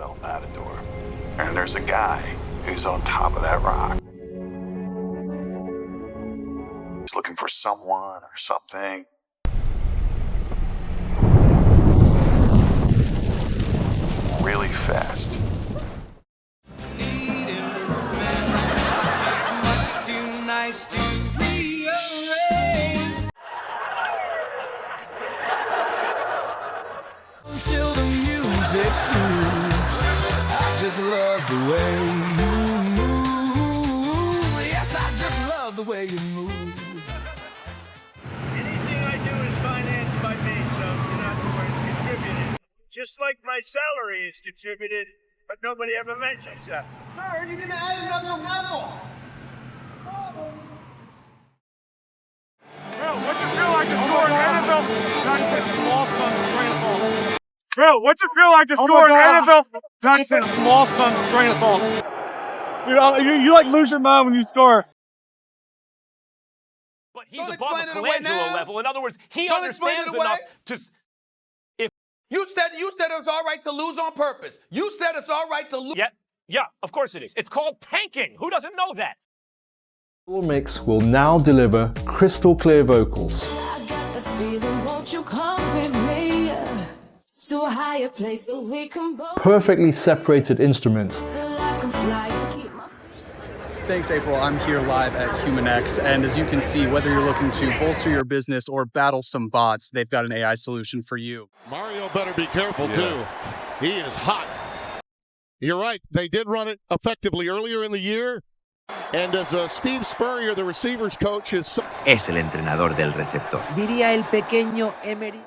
El Matador. And there's a guy who's on top of that rock. He's looking for someone or something. Really fast. Much too nice to rearrange. Until the music's through, I just love the way you move. Yes, I just love the way you move. Anything I do is financed by me, so you're not the words contributed. Just like my salary is contributed, but nobody ever mentions that. Sir, you didn't add another level. Bro, what's it feel like to score an NFL touchdown? Lost on the train of thought. Bro, what's it feel like to score an NFL touchdown? Lost on the train of thought. You like lose your mind when you score. But he's above a Colangelo level. In other words, he understands enough to. You said it was all right to lose on purpose. You said it's all right to lose. Yeah, of course it is. It's called tanking. Who doesn't know that? Mix will now deliver crystal clear vocals. I got the feeling, won't you come with me to a higher place so we can both Perfectly separated instruments. feel like I can fly and keep my Thanks, April. I'm here live at HumanX, and as you can see, whether you're looking to bolster your business or battle some bots, they've got an AI solution for you. Mario better be careful, too. He is hot. You're right. They did run it effectively earlier in the year, and as Steve Spurrier, the receivers coach, is... Es el entrenador del receptor. Diría el pequeño Emery.